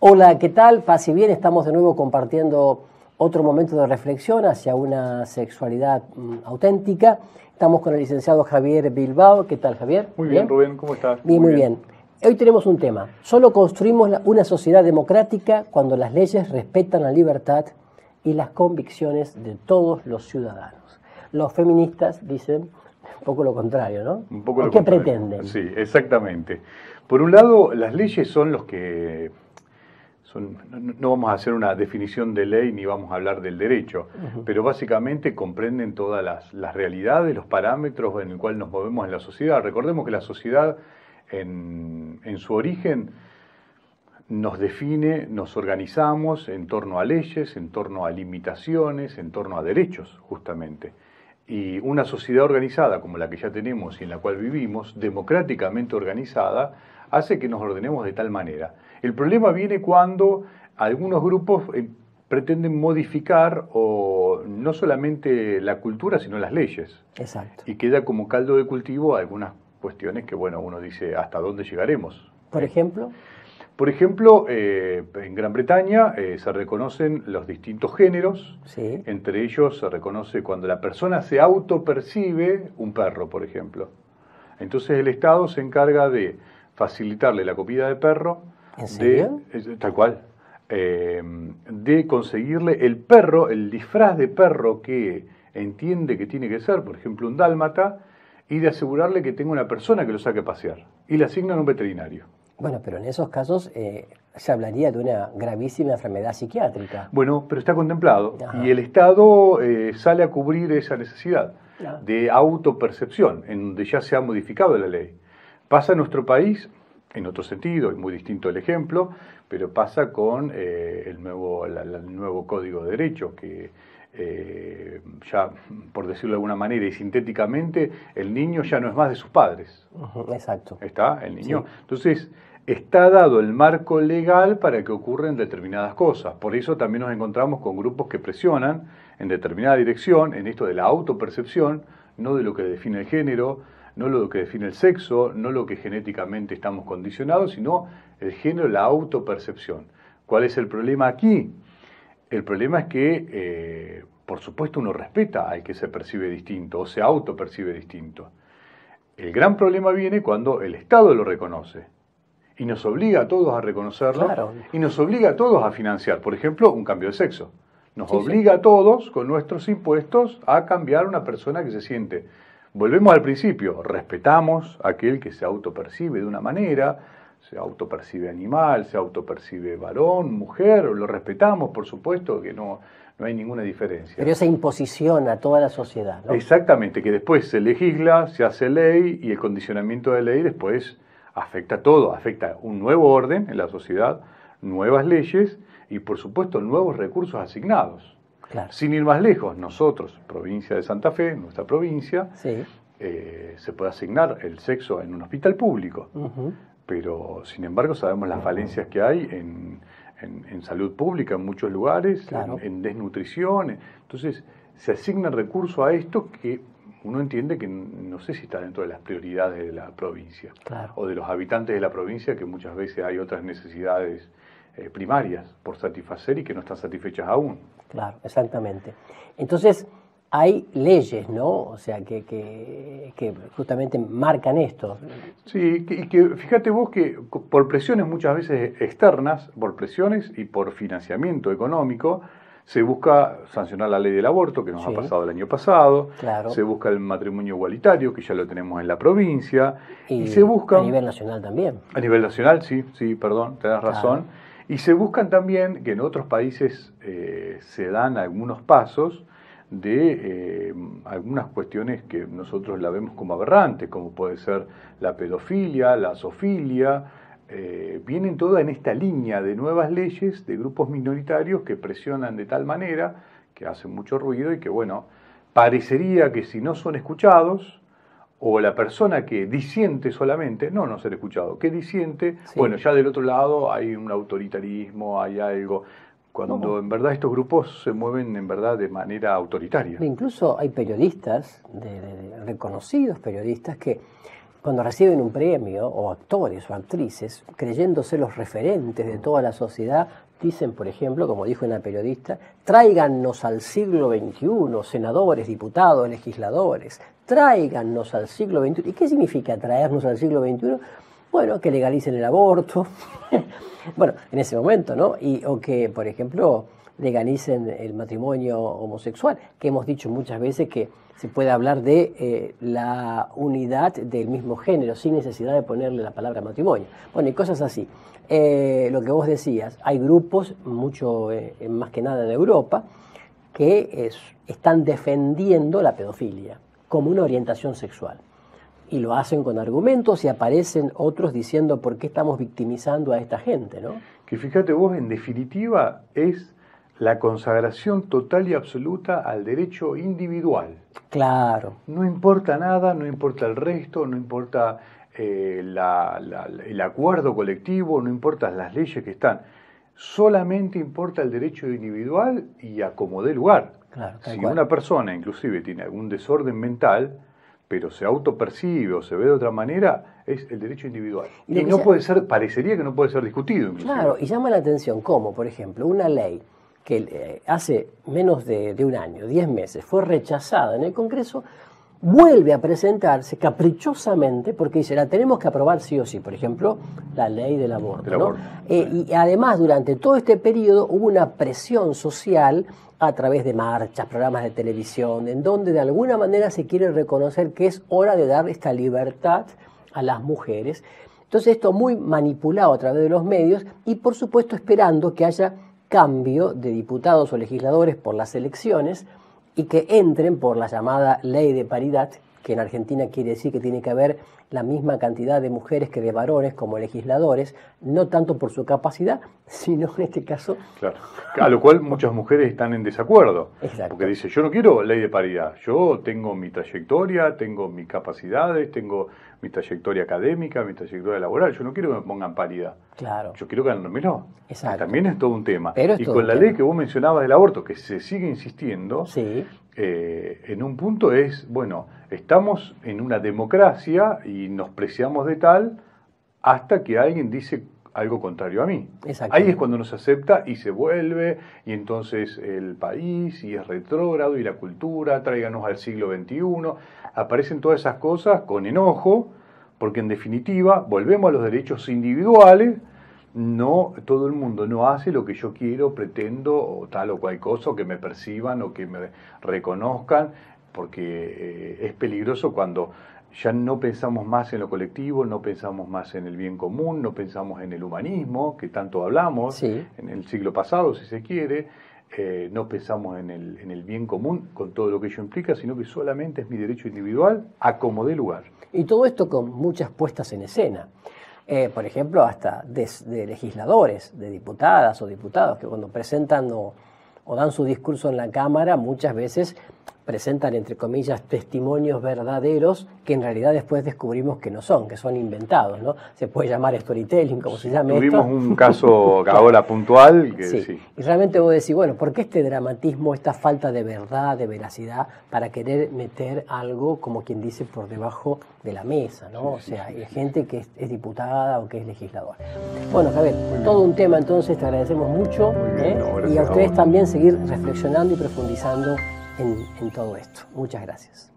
Hola, ¿qué tal? Paz y bien, estamos de nuevo compartiendo otro momento de reflexión hacia una sexualidad auténtica. Estamos con el licenciado Javier Bilbao. ¿Qué tal, Javier? Muy bien, Rubén, ¿cómo estás? Bien, muy bien. Hoy tenemos un tema. Solo construimos una sociedad democrática cuando las leyes respetan la libertad y las convicciones de todos los ciudadanos. Los feministas dicen un poco lo contrario, ¿no? Un poco lo ¿Qué contrario. pretenden? Sí, exactamente. Por un lado, las leyes son los que... no vamos a hacer una definición de ley ni vamos a hablar del derecho, pero básicamente comprenden todas las realidades, los parámetros en el cual nos movemos en la sociedad. Recordemos que la sociedad en su origen nos define, nos organizamos en torno a leyes, en torno a limitaciones, en torno a derechos, justamente. Y una sociedad organizada como la que ya tenemos y en la cual vivimos, democráticamente organizada, hace que nos ordenemos de tal manera. El problema viene cuando algunos grupos pretenden modificar o no solamente la cultura, sino las leyes. Exacto. Y queda como caldo de cultivo algunas cuestiones que, bueno, uno dice, ¿hasta dónde llegaremos? ¿Por ejemplo? Por ejemplo, en Gran Bretaña se reconocen los distintos géneros. Sí. Entre ellos se reconoce cuando la persona se autopercibe un perro, por ejemplo. Entonces el Estado se encarga de facilitarle la comida de perro. ¿En serio? Tal cual. De conseguirle el perro, el disfraz de perro que entiende que tiene que ser, por ejemplo, un dálmata, y de asegurarle que tenga una persona que lo saque a pasear. Y le asignan un veterinario. Bueno, pero en esos casos se hablaría de una gravísima enfermedad psiquiátrica. Bueno, pero está contemplado. Ajá. Y el Estado sale a cubrir esa necesidad de autopercepción, en donde ya se ha modificado la ley. Pasa en nuestro país, en otro sentido, y muy distinto el ejemplo, pero pasa con el nuevo Código de Derecho, que ya, por decirlo de alguna manera y sintéticamente, el niño ya no es más de sus padres. Exacto. ¿Está? El niño. Sí. Entonces, está dado el marco legal para que ocurran determinadas cosas. Por eso también nos encontramos con grupos que presionan en determinada dirección, en esto de la autopercepción, no de lo que define el género, no lo que define el sexo, no lo que genéticamente estamos condicionados, sino el género, la autopercepción. ¿Cuál es el problema aquí? El problema es que, por supuesto, uno respeta al que se percibe distinto o se autopercibe distinto. El gran problema viene cuando el Estado lo reconoce y nos obliga a todos a reconocerlo. Claro. Y nos obliga a todos a financiar, por ejemplo, un cambio de sexo. Nos obliga a todos, con nuestros impuestos, a cambiar una persona que se siente. Volvemos al principio, respetamos a aquel que se autopercibe de una manera, se autopercibe animal, se autopercibe varón, mujer, lo respetamos, por supuesto que no hay ninguna diferencia. Pero esa imposición a toda la sociedad, ¿no? Exactamente, que después se legisla, se hace ley y el condicionamiento de ley después afecta todo, afecta un nuevo orden en la sociedad, nuevas leyes y por supuesto nuevos recursos asignados. Claro. Sin ir más lejos, nosotros, provincia de Santa Fe, nuestra provincia, Sí. Se puede asignar el sexo en un hospital público, pero sin embargo sabemos las falencias que hay en salud pública en muchos lugares, Claro. en desnutrición. Entonces se asigna recursos a esto que uno entiende que no sé si está dentro de las prioridades de la provincia, Claro. o de los habitantes de la provincia, que muchas veces hay otras necesidades primarias por satisfacer y que no están satisfechas aún. Claro, exactamente. Entonces, hay leyes, ¿no? O sea, que justamente marcan esto. Sí, y que fíjate vos que por presiones muchas veces externas, por presiones y por financiamiento económico, se busca sancionar la ley del aborto, que nos ha pasado el año pasado. Claro. Se busca el matrimonio igualitario, que ya lo tenemos en la provincia. Y se busca... A nivel nacional también. A nivel nacional, sí, perdón, tenés razón. Y se buscan también, que en otros países se dan algunos pasos de algunas cuestiones que nosotros la vemos como aberrantes, como puede ser la pedofilia, la zoofilia. Vienen todas en esta línea de nuevas leyes de grupos minoritarios que presionan de tal manera, que hacen mucho ruido y que, bueno, parecería que si no son escuchados, o la persona que disiente solamente, no ser escuchado, que disiente, bueno, ya del otro lado hay un autoritarismo, hay algo, cuando en verdad estos grupos se mueven en verdad de manera autoritaria. Incluso hay periodistas, reconocidos periodistas, que cuando reciben un premio, o actores o actrices, creyéndose los referentes de toda la sociedad, dicen, por ejemplo, como dijo una periodista, tráigannos al siglo XXI, senadores, diputados, legisladores, tráigannos al siglo XXI. ¿Y qué significa traernos al siglo XXI? Bueno, que legalicen el aborto, bueno, en ese momento, ¿no? O que, por ejemplo, legalicen el matrimonio homosexual, que hemos dicho muchas veces que se puede hablar de la unidad del mismo género sin necesidad de ponerle la palabra matrimonio. Bueno, y cosas así. Lo que vos decías, hay grupos, mucho más que nada en Europa, que están defendiendo la pedofilia como una orientación sexual. Y lo hacen con argumentos y aparecen otros diciendo por qué estamos victimizando a esta gente, ¿no? Que fíjate vos, en definitiva, es la consagración total y absoluta al derecho individual. Claro. No importa nada, no importa el resto, no importa el acuerdo colectivo, no importan las leyes que están. Solamente importa el derecho individual y a como dé lugar. Claro, si una persona inclusive tiene algún desorden mental, pero se autopercibe o se ve de otra manera, es el derecho individual. Y no puede ser, parecería que no puede ser discutido. Inclusive. Claro, y llama la atención cómo, por ejemplo, una ley que hace menos de un año, 10 meses, fue rechazada en el Congreso, vuelve a presentarse caprichosamente porque dice, la tenemos que aprobar sí o sí. Por ejemplo, la ley del aborto. ¿No? Y además, durante todo este periodo hubo una presión social a través de marchas, programas de televisión, en donde de alguna manera se quiere reconocer que es hora de dar esta libertad a las mujeres. Entonces esto muy manipulado a través de los medios y por supuesto esperando que haya cambio de diputados o legisladores por las elecciones y que entren por la llamada ley de paridad, que en Argentina quiere decir que tiene que haber la misma cantidad de mujeres que de varones como legisladores, no tanto por su capacidad, sino en este caso... Claro, a lo cual muchas mujeres están en desacuerdo. Exacto. Porque dicen, yo no quiero ley de paridad, yo tengo mi trayectoria, tengo mis capacidades, tengo mi trayectoria académica, mi trayectoria laboral, yo no quiero que me pongan paridad. Claro. Yo quiero ganármelo. Exacto. También es todo un tema. Pero y con la ley que vos mencionabas del aborto, que se sigue insistiendo, sí. En un punto es, bueno, estamos en una democracia y nos preciamos de tal hasta que alguien dice algo contrario a mí. Ahí es cuando no se acepta y se vuelve, y entonces el país, y es retrógrado, y la cultura, tráiganos al siglo XXI. Aparecen todas esas cosas con enojo, porque en definitiva volvemos a los derechos individuales. No, todo el mundo no hace lo que yo quiero, pretendo, o tal o cual cosa, o que me perciban, o que me reconozcan, porque es peligroso cuando ya no pensamos más en lo colectivo, no pensamos más en el bien común, no pensamos en el humanismo, que tanto hablamos, sí. En el siglo pasado, si se quiere, no pensamos en el bien común, con todo lo que ello implica, sino que solamente es mi derecho individual a como dé lugar. Y todo esto con muchas puestas en escena. Por ejemplo, hasta de legisladores, de diputadas o diputados, que cuando presentan o dan su discurso en la Cámara, muchas veces presentan, entre comillas, testimonios verdaderos que en realidad después descubrimos que no son, que son inventados, ¿no? Se puede llamar storytelling, como se llame esto. Tuvimos un caso ahora puntual que sí. Y realmente vos decís, bueno, ¿por qué este dramatismo, esta falta de verdad, de veracidad, para querer meter algo, como quien dice, por debajo de la mesa, ¿no? O sea, hay gente que es diputada o que es legisladora. Bueno, Javier, todo un tema entonces, te agradecemos mucho, y a ustedes también seguir reflexionando y profundizando en todo esto. Muchas gracias.